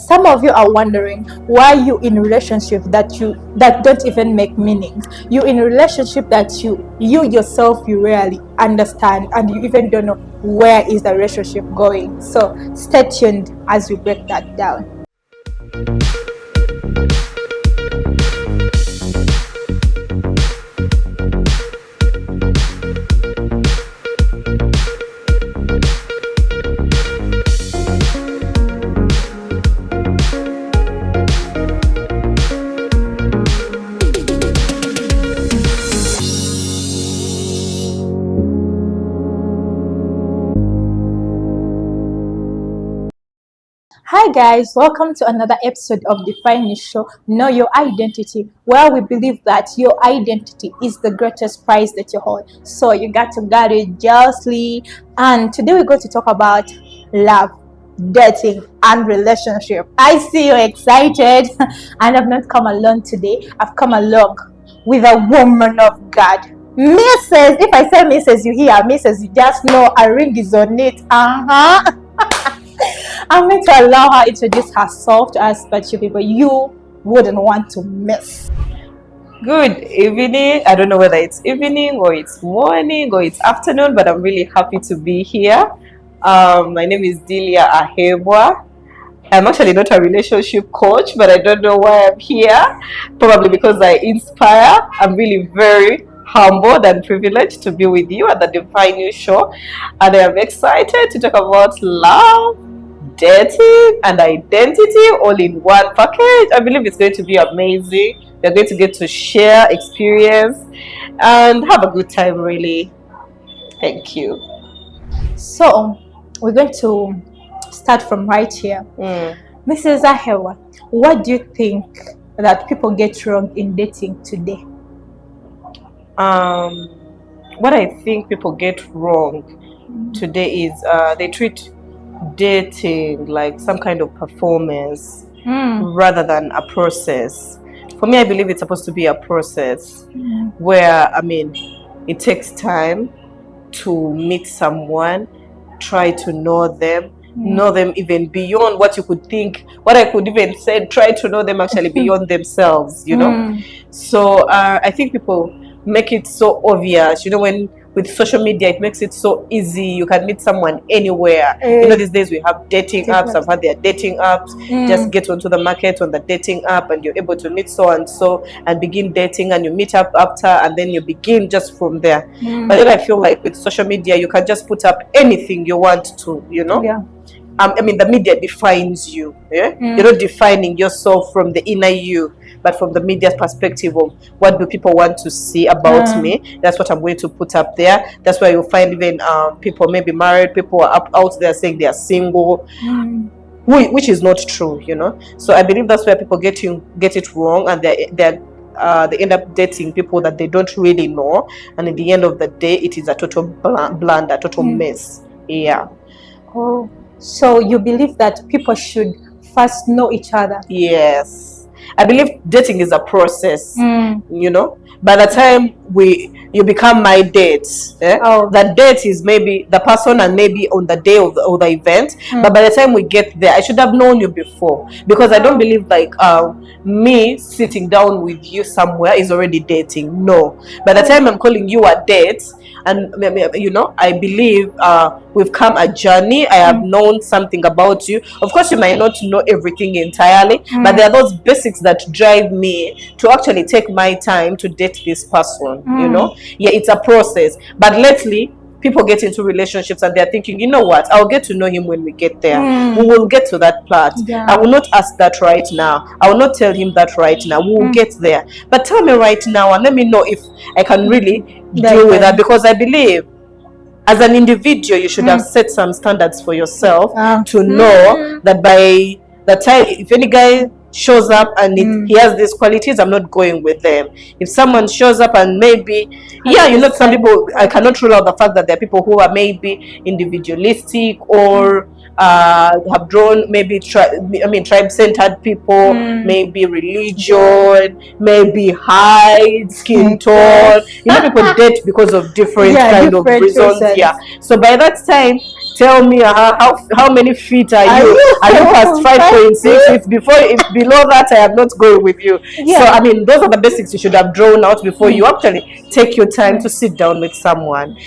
Some of you are wondering why you in relationship that don't even make meaning. You in a relationship that you yourself you rarely understand, and you even don't know where is the relationship going. So stay tuned as we break that down. Hi guys, welcome to another episode of Defineyou show, Know Your Identity, where we believe that your identity is the greatest prize that you hold. So you got to guard it jealously. And today we're going to talk about love, dating, and relationship. I see you're excited, and I've not come alone today. I've come along with a woman of God. Mrs. If I say Mrs., you hear Mrs., you just know a ring is on it. I'm going to allow her to introduce herself to us, but you people you wouldn't want to miss. Good evening. I don't know whether it's evening or it's morning or it's afternoon, but I'm really happy to be here. My name is Delia Ahebwa. I'm actually not a relationship coach, but I don't know why I'm here. Probably because I inspire. I'm really very humbled and privileged to be with you at the Defineyou show, and I am excited to talk about love, dating, and identity all in one package. I believe it's going to be amazing. You're going to get to share experience and have a good time, really. Thank you. So we're going to start from right here. Mrs. Ahebwa, what do you think that people get wrong in dating today? What I think people get wrong today is they treat dating like some kind of performance rather than a process. For me, I believe it's supposed to be a process where, it takes time to meet someone, try to know them even beyond what you could think, what I could even say, try to know them actually beyond themselves, you know. So I think people make it so obvious, you know, when with social media it makes it so easy. You can meet someone anywhere. You know, these days we have dating apps. I've had their dating apps. Just get onto the market on the dating app and you're able to meet so and so and begin dating, and you meet up after, and then you begin just from there. But then I feel like with social media you can just put up anything you want to, you know. The media defines you. You're not defining yourself from the inner you, but from the media's perspective of what do people want to see about me. That's what I'm going to put up there. That's why you'll find even people maybe married, people are out there saying they are single, which is not true, you know. So I believe that's where people get it wrong, and they end up dating people that they don't really know, and at the end of the day it is a total blunder, total mess. Oh, so you believe that people should first know each other? Yes, I believe dating is a process. You know, by the time you become my date, the date is maybe the person and maybe on the day of the event, but by the time we get there I should have known you before, because I don't believe like me sitting down with you somewhere is already dating. No, by the time I'm calling you a date, and you know, I believe we've come a journey. I have known something about you. Of course you might not know everything entirely, but there are those basics that drive me to actually take my time to date this person. You know, it's a process. But lately people get into relationships and they're thinking, you know what, I'll get to know him when we get there. We will get to that part. I will not ask that right now. I will not tell him that right now. We will get there. But tell me right now and let me know if I can really deal with that, because I believe as an individual you should have set some standards for yourself to know that by the time, if any guy shows up and he has these qualities, I'm not going with them. If someone shows up and maybe you know, some people, I cannot rule out the fact that there are people who are maybe individualistic or have drawn maybe tribe-centered people, maybe religion, maybe height, skin tone. You know, people date because of different kind of reasons. So by that time tell me how many feet are you? Are you past 5.6? If below that, I am not going with you. So I mean, those are the basics you should have drawn out before you actually take your time to sit down with someone.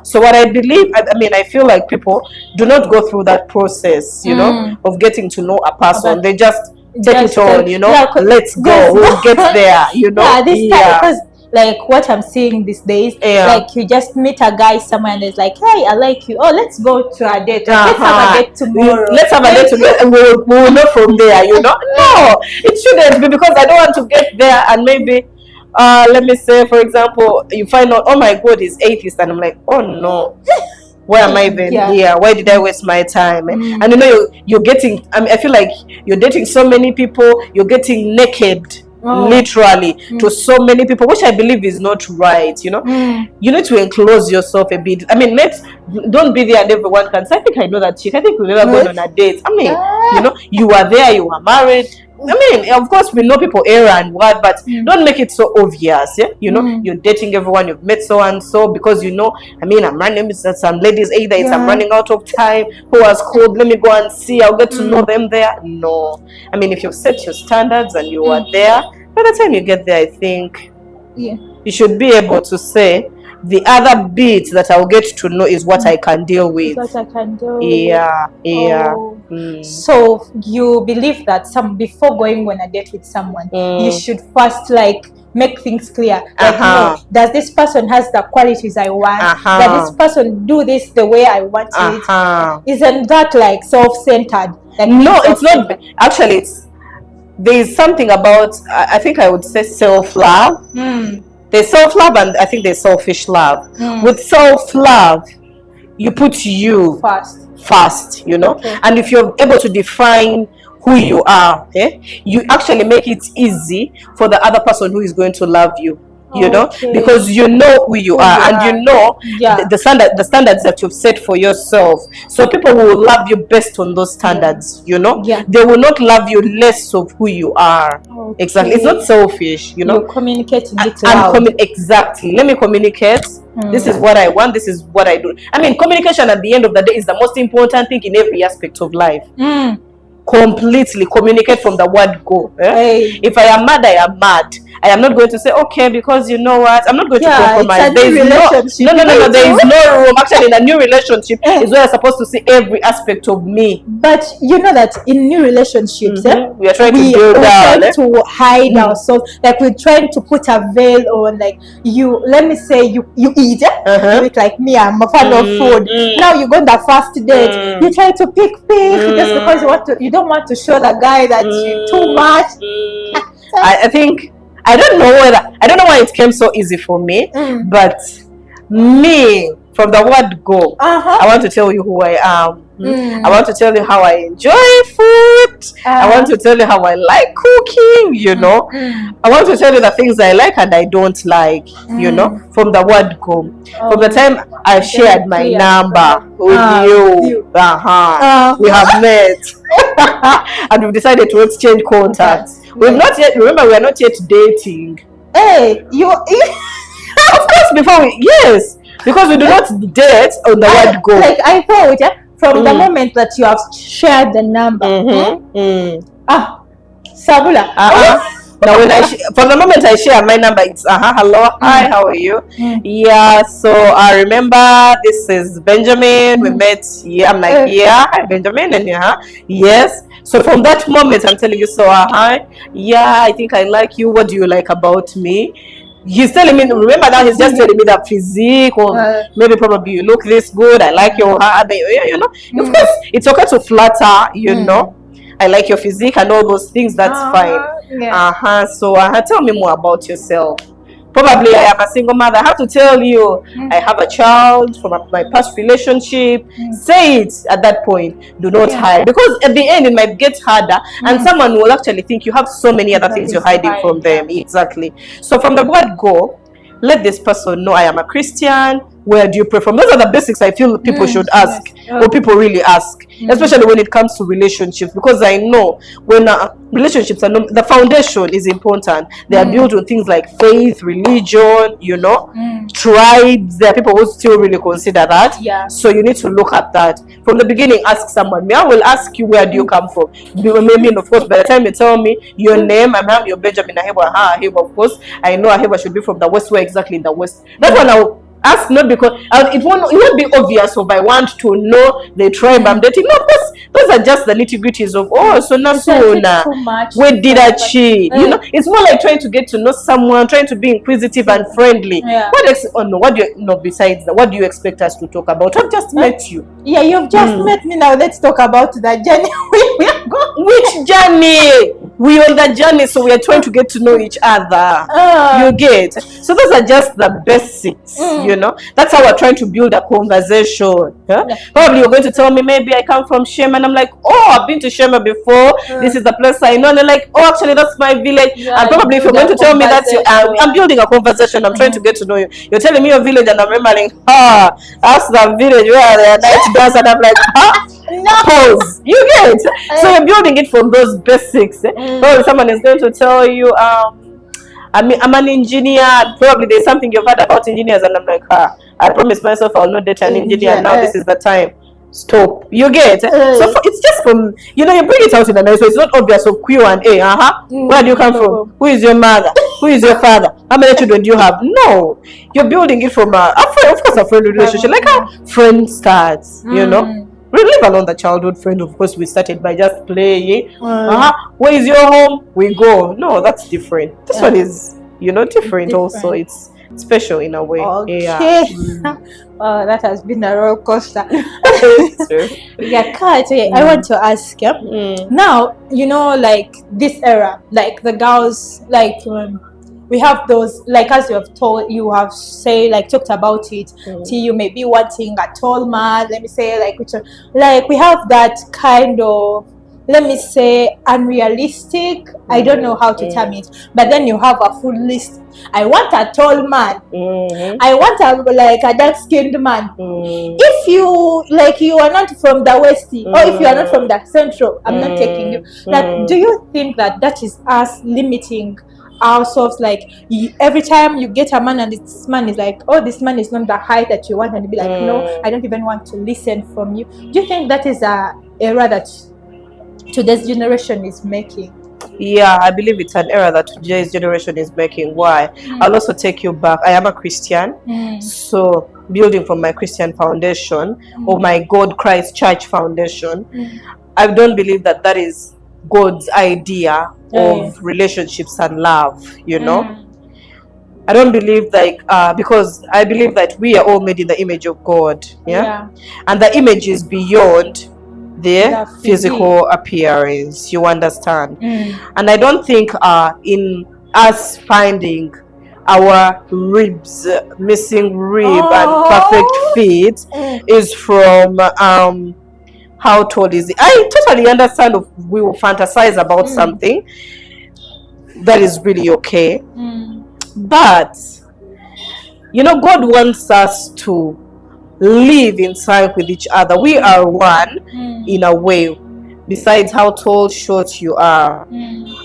So what I believe, I feel like people do not go through that process, you know, of getting to know a person. They just take it on, you know. Let's go. We'll get there, you know. Because like what I'm seeing these days, like you just meet a guy somewhere and it's like, hey, I like you. Oh, let's go to a date. Let's have a date tomorrow. Let's have a date together, and we'll know from there, you know. No, it shouldn't be, because I don't want to get there and maybe let me say, for example, you find out, oh my God, he's atheist, and I'm like, oh no. Why am I even here? Why did I waste my time? And you know, you're getting, I feel like you're dating so many people, you're getting naked, literally, to so many people, which I believe is not right, you know. You need to enclose yourself a bit. I mean, don't be there and everyone can say, I think I know that chick. I think we've never gone on a date. I mean, you know, you are there, you are married. I mean, of course, we know people err and what, but don't make it so obvious. You know, you're dating everyone, you've met so and so, because you know, I mean, I'm running with some ladies, either it's I'm running out of time, who has called, let me go and see, I'll get to know them there. No, I mean, if you've set your standards and you are there, by the time you get there, I think you should be able to say, the other bit that I'll get to know is what I can deal with. What I can do. So you believe that before going on a date with someone, you should first like make things clear. Like, no, does this person has the qualities I want? Does this person do this the way I want it? Isn't that like self-centered? Like, no, it's not. Actually, there is something about, I think I would say, self-love. There's self-love and I think there's selfish love. With self-love, you put you first, you know. And if you're able to define who you are, you actually make it easy for the other person who is going to love you. You know, because you know who you are, and you know the standards that you've set for yourself. So people will love you based on those standards. You know, they will not love you less of who you are. Exactly, it's not selfish. You know, you're communicating it loud. Exactly. Let me communicate. This is what I want. This is what I do. I mean, communication at the end of the day is the most important thing in every aspect of life. Completely communicate from the word go. If I am mad, I am mad. I am not going to say, okay, because you know what, I'm not going to compromise. There is no, there is no room. Actually, in a new relationship is where you're supposed to see every aspect of me. But you know that in new relationships, we are trying to build down, to hide ourselves. Like we're trying to put a veil on. Like you, let me say you eat. With like me, I'm a fan of food. Now you go on the first date. You try to pick just because you don't want to show the guy that you too much. I think. I don't know why it came so easy for me, but me, from the word go, I want to tell you who I am. I want to tell you how I enjoy food. I want to tell you how I like cooking, you know. I want to tell you the things I like and I don't like, you know, from the word go. From the time I shared my number with you, we have met and we've decided to exchange contacts. We've not yet, remember, we are not yet dating. Hey, you of course, before because we do not date on the word go. Like I thought, from the moment that you have shared the number, Sabula. Now, from the moment I share my number, it's hello, hi, how are you? So I remember this is Benjamin. We met. I'm like, hi Benjamin, and yes. So from that moment, I'm telling you, so hi, I think I like you. What do you like about me? He's telling me, remember now, he's just telling me that physique, or maybe probably you look this good. I like your hair, you know. Of course, it's okay to flatter, you know. I like your physique and all those things. That's fine. So tell me more about yourself. Probably I am a single mother. I have to tell you, I have a child from my past relationship. Say it at that point. Do not hide, because at the end it might get harder, and someone will actually think you have so many other things you're hiding from them. Exactly. So from the word go, let this person know I am a Christian. Where do you pray from? Those are the basics I feel people should ask. or people really ask, especially when it comes to relationships, because I know when relationships are the foundation is important. They are built on things like faith, religion, you know, tribes. There are people who still really consider that. Yeah. So you need to look at that from the beginning. Ask someone. Me, I will ask you, where do you come from? Maybe, of course, by the time you tell me your name, I'm your Benjamin Aheba. Aheba, of course, I know Aheba should be from the west. Where exactly in the west? That's one I'll ask, not because it won't be obvious if I want to know the tribe I'm dating. No, of course, those are just the nitty-gritties of, so Nasuna, where did I cheat? You know, it's more like trying to get to know someone, trying to be inquisitive and friendly. What do you besides that, what do you expect us to talk about? I've just met you. Yeah, you've just met me. Now let's talk about the journey we are going. Which journey? We on the journey, so we are trying to get to know each other. You get? So those are just the basics, you know. That's how we're trying to build a conversation. Probably you're going to tell me, maybe I come from Shema, and I'm like, I've been to Shema before. This is the place I know. And they're like, actually, that's my village. And probably if you're going to tell me that, I'm building a conversation. I'm trying to get to know you. You're telling me your village, and I'm remembering, that's the village where they are night dance, and I'm like, pause. You get? So you're building it from those basics. Probably someone is going to tell you, I'm an engineer. Probably there's something you've heard about engineers, and I'm like, I promised myself I'll not date an engineer. Now this is the time. Stop. You get? So it's just from, you bring it out in a nice way. It's not obvious of Q and A. Where do you come from? Who is your mother? Who is your father? How many children do you have? No. You're building it from a friend, of course, a friendly relationship. Like how friend starts, you know? We leave alone the childhood friend. Of course, we started by just playing. Where is your home? We go. No, that's different. This one is, different also. It's special in a way. Okay. Yeah. Oh, that has been a roller coaster. Yeah, Kat, I want to ask you. Now, like this era, like the girls, like we have those, like as you have say, like talked about it, you may be wanting a tall man, let me say, like we have that kind of, let me say, unrealistic, I don't know how to term it, but then you have a full list. I want a tall man. I want a dark-skinned man. If you are not from the West, or if you are not from the Central, I'm not taking you. Like, do you think that is us limiting ourselves? Like, every time you get a man and this man is like, this man is not the height that you want, and you be like, no, I don't even want to listen from you. Do you think that is a error that today's generation is making? Yeah, I believe it's an error that today's generation is making. Why? I'll also take you back. I am a Christian, so building from my Christian foundation, or my God Christ Church foundation, I don't believe that is God's idea of relationships and love, I don't believe because I believe that we are all made in the image of God, and the image is beyond their physical appearance, you understand? And I don't think in us finding our ribs, missing rib and perfect fit is from how tall is it. I totally understand if we will fantasize about something that is really okay, but God wants us to live in sync with each other. We are one in a way, besides how tall, short you are.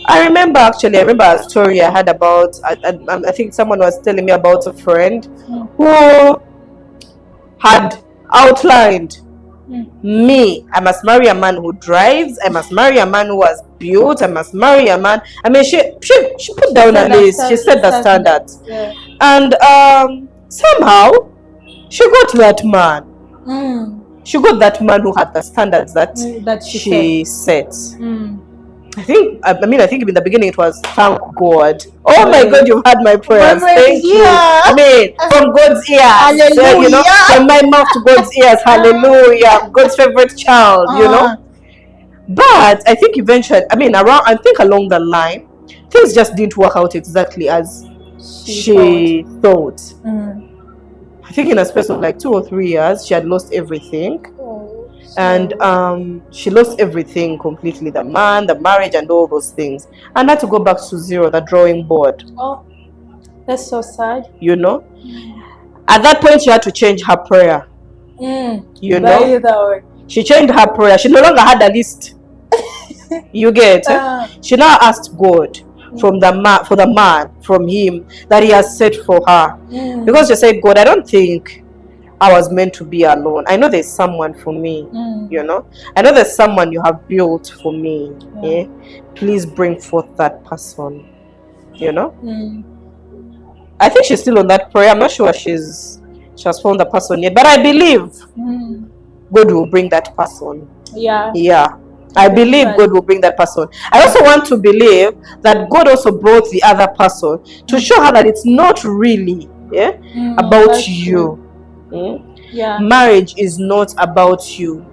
I remember a story I had about, I think someone was telling me about a friend who had outlined, me, I must marry a man who drives, I must marry a man who was built, I must marry a man. I mean, she put down a list, she set the standards, and somehow she got that man. She got that man who had the standards that she set. I think in the beginning it was thank God. Oh my God, you've had my prayers. Thank you. I mean, from God's ears. Hallelujah. From my mouth to God's ears. Hallelujah. God's favorite child, But I think eventually, I think along the line, things just didn't work out exactly as she thought. I think in a space of like 2 or 3 years, she had lost everything. And she lost everything completely, the man, the marriage, and all those things, and had to go back to zero, the drawing board. That's so sad. At that point she had to change her prayer. You know, she changed her prayer. She no longer had a list. You get? She now asked God for the man from him that he has set for her, because she said, God, I don't think I was meant to be alone. I know there's someone for me. You know, I know there's someone you have built for me. Please bring forth that person. You know, I think she's still on that prayer. I'm not sure she has found the person yet, but I believe God will bring that person. Yeah. I believe God will bring that person. I also want to believe that God also brought the other person to show her that it's not really about you. Marriage is not about you.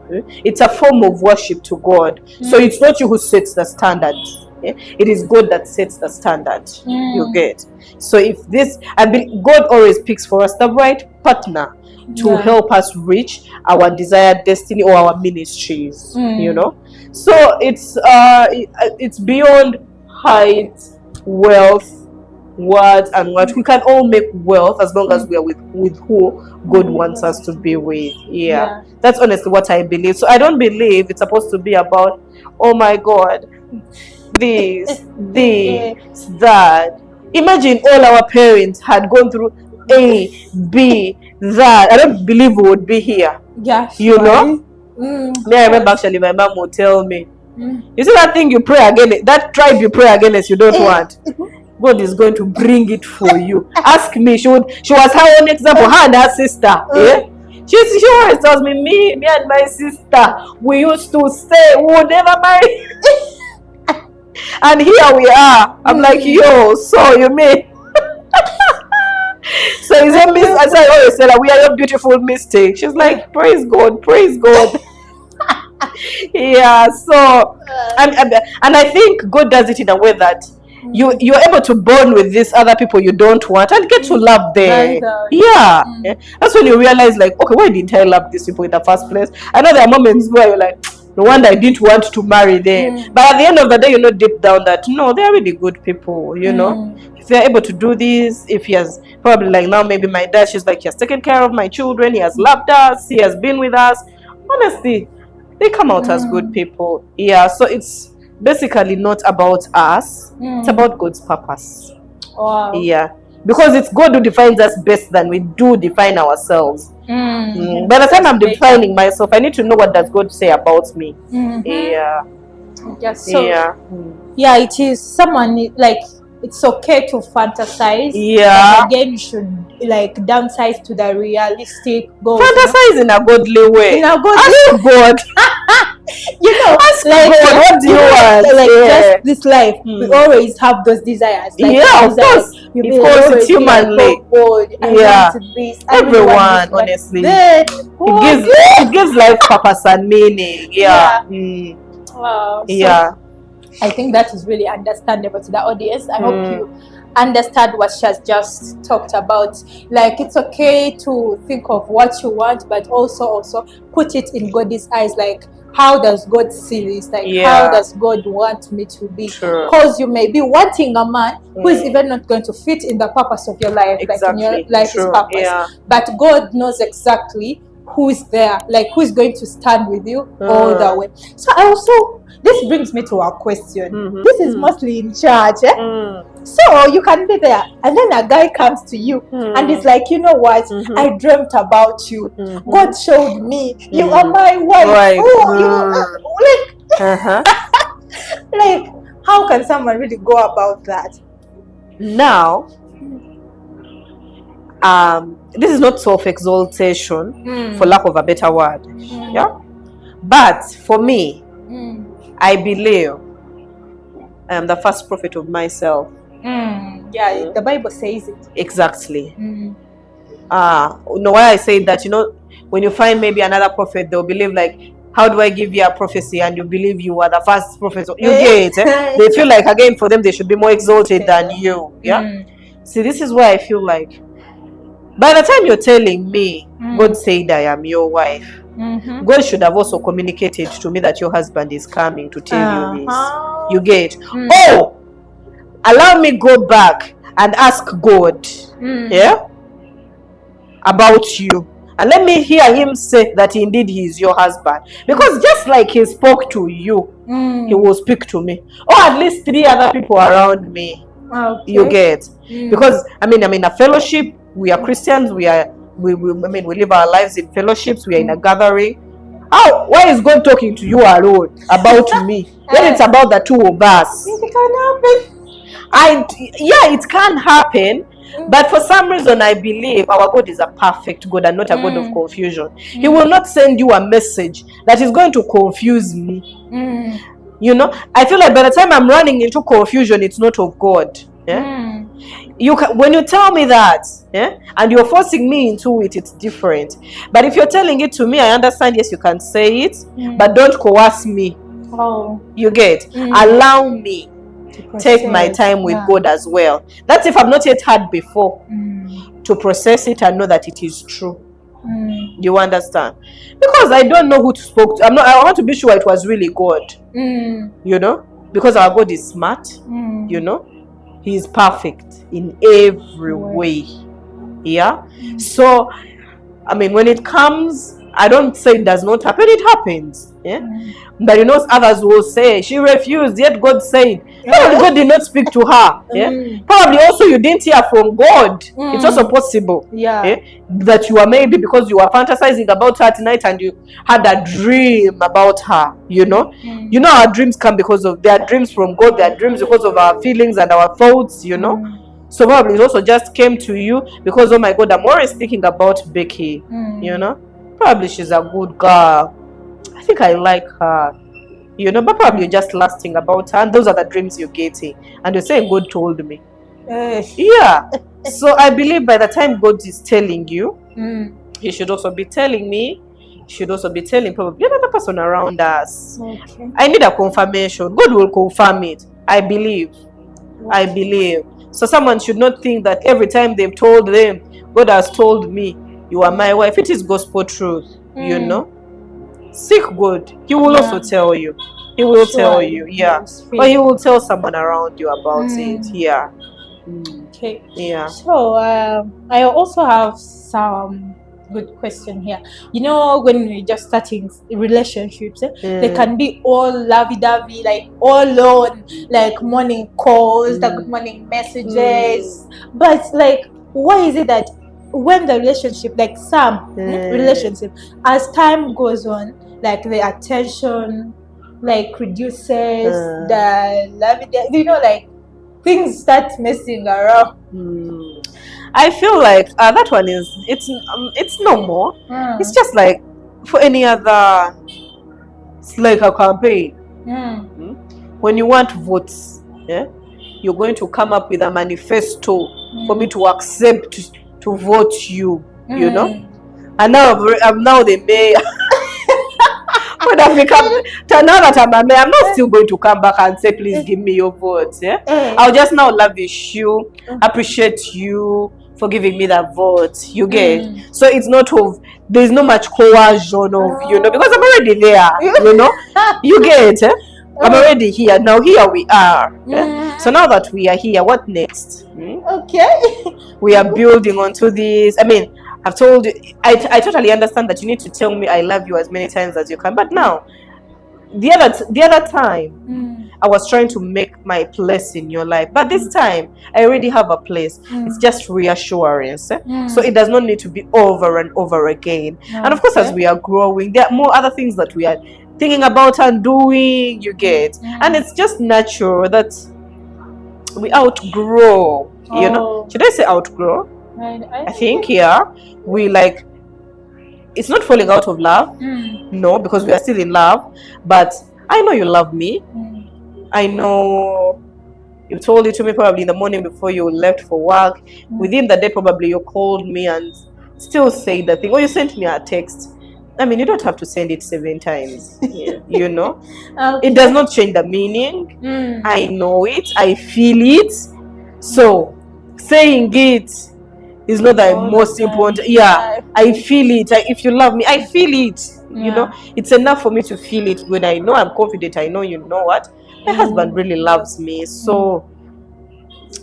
It's a form of worship to God. So it's not you who sets the standard. It is God that sets the standard. You get? So if this, God always picks for us the right partner to help us reach our desired destiny or our ministries. You know, so it's beyond height, wealth, what and what. We can all make wealth as long as we are with who God wants us to be with. That's honestly what I believe. So I don't believe it's supposed to be about, oh my God, this, that. Imagine all our parents had gone through A, B, that. I don't believe we would be here. You know? Me, I remember actually my mom would tell me, you see that thing you pray against, that tribe you pray against you don't want, God is going to bring it for you. Ask me. She was her own example, her and her sister. She always tells me, me and my sister, we used to say we would never marry. And here we are. I'm like, yo, so you mean? So is it as I always say, like, we are your beautiful mistake. She's like, praise God, praise God. So and I think God does it in a way that you're able to bond with these other people you don't want and get to love them. That's when you realize, like, okay, why didn't I love these people in the first place? I know there are moments where you're like, no wonder I didn't want to marry them. But at the end of the day, you know deep down that no, they're really good people. You know, if they're able to do this, if he has probably, like, now maybe my dad, she's like, he has taken care of my children, he has loved us, he has been with us. Honestly, they come out as good people. So it's basically not about us. It's about God's purpose. Because it's God who defines us best than we do define ourselves. By the time I'm defining myself, I need to know what does God say about me. It is someone, like, it's okay to fantasize. But again, you should, like, downsize to the realistic goals. Fantasize in a godly way. Ask God. You know, ask like, God, what do you want? Like, just this life, we always have those desires. Like, of course. Of course, it's humanly. Like, oh God, I want this. Everyone, honestly. It gives life purpose and meaning. Wow. So I think that is really understandable to the audience. I hope you understand what she has just talked about. Like, it's okay to think of what you want, but also put it in God's eyes. Like, how does God see this? Like, how does God want me to be? Because you may be wanting a man who is even not going to fit in the purpose of your life, like in your life's purpose. But God knows exactly who is there, like, who is going to stand with you all the way. So this brings me to our question. This is mostly in church. So you can be there, and then a guy comes to you and it's like, you know what, I dreamt about you. God showed me you are my wife. Like, how can someone really go about that? Now, this is not self-exaltation, for lack of a better word. But for me, I believe I am the first prophet of myself. The Bible says it. Exactly. Why I say that, you know, when you find maybe another prophet, they'll believe, like, how do I give you a prophecy and you believe you are the first prophet? You get it? They feel like, again, for them, they should be more exalted than you. See, this is why I feel like, by the time you're telling me, God said I am your wife, God should have also communicated to me that your husband is coming to tell you this. You get? Oh, allow me go back and ask God about you. And let me hear him say that indeed he is your husband. Because just like he spoke to you, he will speak to me. Or at least 3 other people around me. Okay. You get? Because I mean a fellowship, we are Christians, we live our lives in fellowships, we are in a gathering. Why is God talking to you alone about me when it's about the 2 of us? It can happen. It can happen, but for some reason I believe our God is a perfect God and not a God of confusion. He will not send you a message that is going to confuse me. You know, I feel like by the time I'm running into confusion, it's not of God. Yeah? When you tell me that, and you're forcing me into it, it's different. But if you're telling it to me, I understand. Yes, you can say it, but don't coerce me. You get? Allow me to take my time with God as well. That's if I've not yet had before, to process it and know that it is true. You understand? Because I don't know who to spoke to. I want to be sure it was really God. You know, because our God is smart. You know, He is perfect in every way. Yeah. So, I mean, when it comes, I don't say it does not happen. It happens. Yeah. But you know, others will say she refused, yet God said. Probably God did not speak to her. Yeah. Probably also you didn't hear from God. It's also possible. That you are maybe because you were fantasizing about her at night and you had a dream about her. You know, our dreams come because of their dreams from God. Their dreams because of our feelings and our thoughts. You know. So probably it also just came to you because, oh my God, I'm always thinking about Becky. You know, probably she's a good girl. I think I like her. You know, but probably you're just lasting about her, and those are the dreams you're getting. And you're saying, God told me. Yeah. So I believe by the time God is telling you, He should also be telling me. He should also be telling probably another person around us. I need a confirmation. God will confirm it. I believe. I believe. So someone should not think that every time they've told them, God has told me, you are my wife. It is gospel truth, you know. Seek God. He will also tell you. He will tell you, or He will tell someone around you about it. Yeah. Okay. Yeah. So I also have some good question here. You know, when we're just starting relationships, they can be all lovey-dovey, like all on, like morning calls, the good morning messages. But like, why is it that when the relationship, like some relationship, as time goes on, like the attention like reduces, the lovey-dovey, you know, like things start messing around. I feel like that one is it's no more. It's just like for any other. It's like a campaign. When you want votes, you're going to come up with a manifesto for me to accept to vote you. You know, and now I'm now the mayor. When I become now that I'm a mayor, I'm not still going to come back and say, please give me your vote. I'll just now lavish you, appreciate you for giving me that vote. You get? So it's not there's no much coercion of, you know, because I'm already there. You know, you get? I'm already here. Now here we are. So now that we are here, what next? Okay. We are building onto this. I mean, I've told you, I totally understand that you need to tell me I love you as many times as you can. But now, the other time, I was trying to make my place in your life. But this time, I already have a place. It's just reassurance. So it does not need to be over and over again. And of course, as we are growing, there are more other things that we are thinking about and doing, you get. And it's just natural that we outgrow. You know? Should I say outgrow? I think we like, it's not falling out of love, no, because we are still in love, but I know you love me. I know you told it to me probably in the morning before you left for work. Within the day probably you called me and still say the thing, or you sent me a text. I mean, you don't have to send it 7 times. You know, it does not change the meaning. I know it, I feel it. So saying it is not the most important. I feel it. If you love me, I feel it. You know, it's enough for me to feel it. When I know I'm confident, I know, you know what, my husband really loves me. So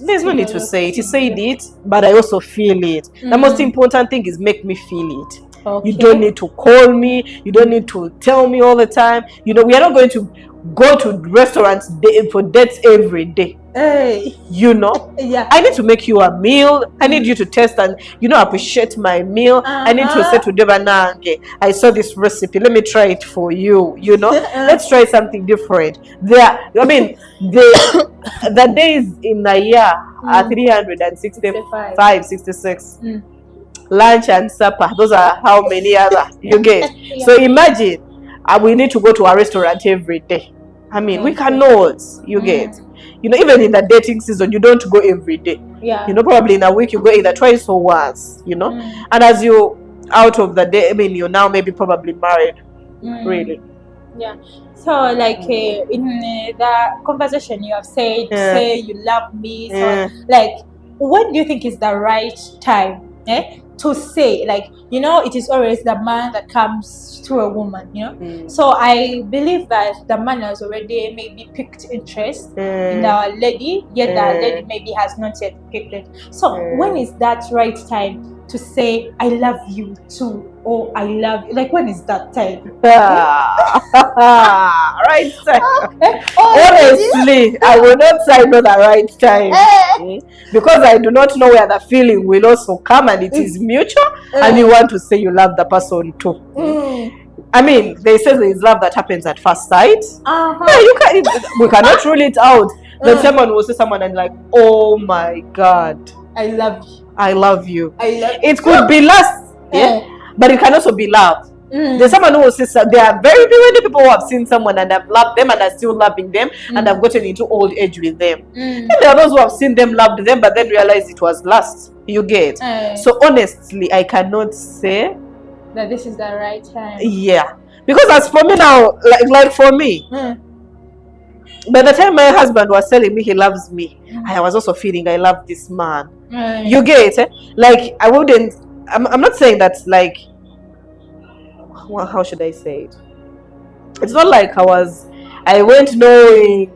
there's no need to say it. He said it, but I also feel it. The most important thing is make me feel it. Okay. You don't need to call me. You don't need to tell me all the time. We are not going to go to restaurants for dates every day. Hey. Yeah. I need to make you a meal. I need you to taste and appreciate my meal. I need to say to Debanange, I saw this recipe, let me try it for you. Let's try something different. The days in a year are 365, 66. Lunch and supper, those are how many other you get. Yeah. So imagine we need to go to a restaurant every day. We cannot, you get. Even in the dating season, you don't go every day. Yeah. Probably in a week you go either twice or once, and as you out of the day, you're now maybe probably married. Really. Yeah. So like in the conversation you have said, say you love me. So like, what do you think is the right time to say, like, it is always the man that comes to a woman, so I believe that the man has already maybe picked interest in our lady, yet the lady maybe has not yet picked it. So when is that right time to say I love you too, or I love you? Like, when is that time? Right time. Honestly, I will not say no the right time, because I do not know where the feeling will also come, and it is mutual, and you want to say you love the person too. They say there is love that happens at first sight. We cannot rule it out. That someone will say someone and like, oh my God, I love you. I love you. I love you. It could be lust, but it can also be love. There's someone who will say, there are very many people who have seen someone and have loved them and are still loving them and have gotten into old age with them. And there are those who have seen them, loved them, but then realized it was lust. You get? So honestly, I cannot say that this is the right time. Yeah. Because as for me now, like for me, by the time my husband was telling me he loves me, I was also feeling I love this man. You get it? Like, I wouldn't, I'm not saying that, like, well, how should I say it? It's not like I went knowing,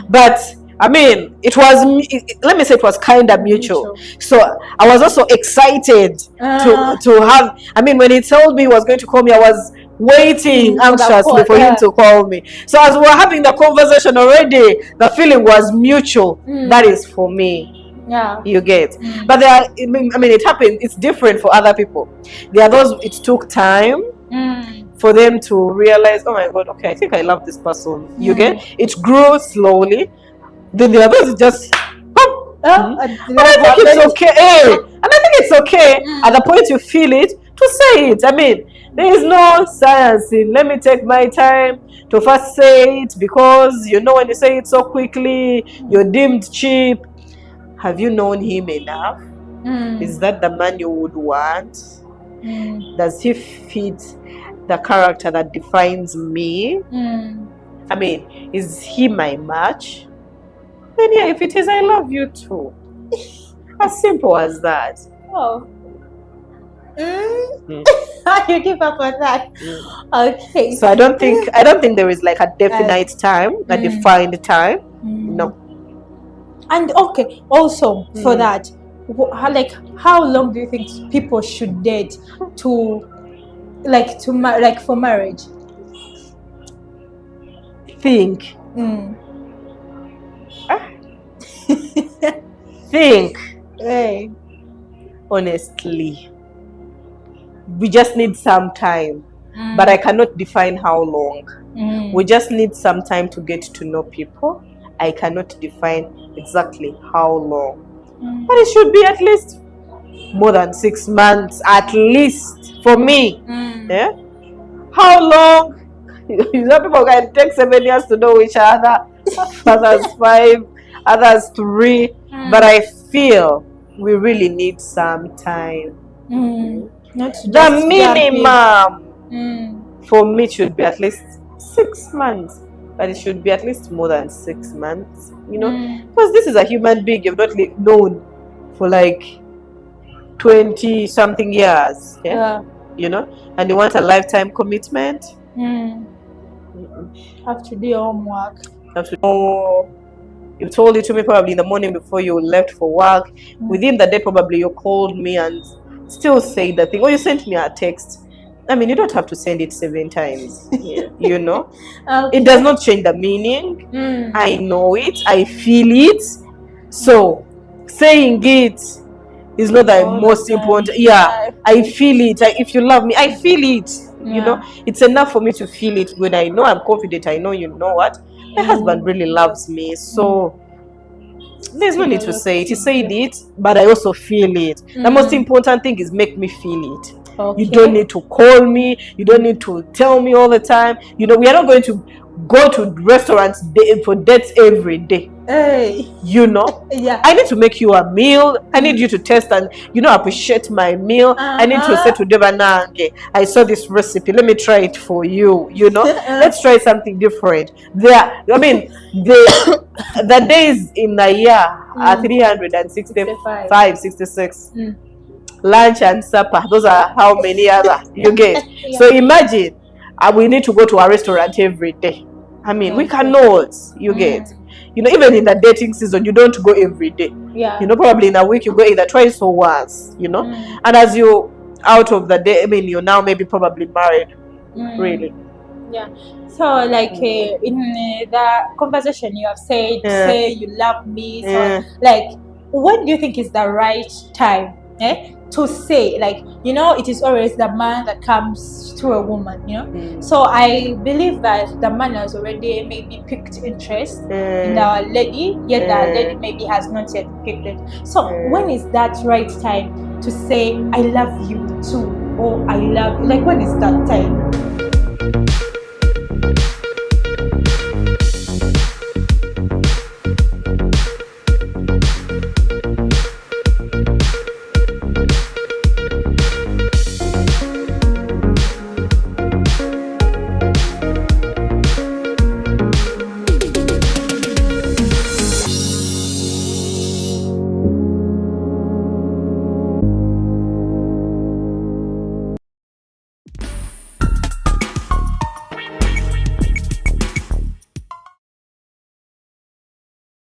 but it was, let me say it was kind of mutual. So I was also excited to have, when he told me he was going to call me, I was waiting anxiously for him to call me. So as we were having the conversation already, the feeling was mutual. That is for me. Yeah. You get. But there are, it happened, it's different for other people. There are those it took time for them to realize, oh my God, okay, I think I love this person. You get? It grew slowly. Then the others just but I think it's okay. And I think it's okay at the point you feel it to say it. There is no science in let me take my time to first say it, because when you say it so quickly, you're deemed cheap. Have you known him enough? Is that the man you would want? Does he fit the character that defines me? Is he my match? Then yeah, if it is, I love you too. As simple as that. Oh. You give up on that. Okay. So I don't think there is like a definite time, a defined time. No. And okay, also for that, how long do you think people should date for marriage? Think. Think. Hey. Honestly, we just need some time, but I cannot define how long. We just need some time to get to know people. I cannot define exactly how long, but it should be at least more than 6 months, at least for me. Yeah. How long? Some people can take 7 years to know each other, others 5, others 3, but I feel we really need some time. Not the minimum for me should be at least 6 months, but it should be at least more than 6 months, because this is a human being you've not known for like 20 something years. Yeah. And you want a lifetime commitment. Have to do your homework. You told it to me probably in the morning before you left for work. Within the day, probably you called me and still say the thing. Or you sent me a text. I mean, you don't have to send it 7 times. You know, Okay. it does not change the meaning. I know it. I feel it. So saying it is not the most important. Yeah, I feel it. If you love me, I feel it. You know, it's enough for me to feel it. When I know I'm confident, I know, you know what, my husband really loves me. So there's no need to say it. He said it, but I also feel it. The most important thing is make me feel it. Okay. You don't need to call me. You don't need to tell me all the time. You know, we are not going to go to restaurants for dates every day. Hey. You know, Yeah. I need to make you a meal. I need you to taste and, you know, appreciate my meal. I need to say to Devanange, I saw this recipe. Let me try it for you. You know, let's try something different. I mean, the days in the year are 365, 66. Lunch and supper, those are how many other you get. So imagine we need to go to a restaurant every day. I mean, we cannot, you get. You know, even in the dating season, you don't go every day. You know, probably in a week you go either twice or once, you know. And as you out of the day, I mean, you're now maybe probably married. Really. Yeah. So like in the conversation you have said, say you love me. So like, what do you think is the right time to say? Like, you know, it is always the man that comes to a woman, you know. So I believe that the man has already maybe picked interest in our lady, yet the lady maybe has not yet picked it. So when is that right time to say I love you too, or I love you? Like, when is that time?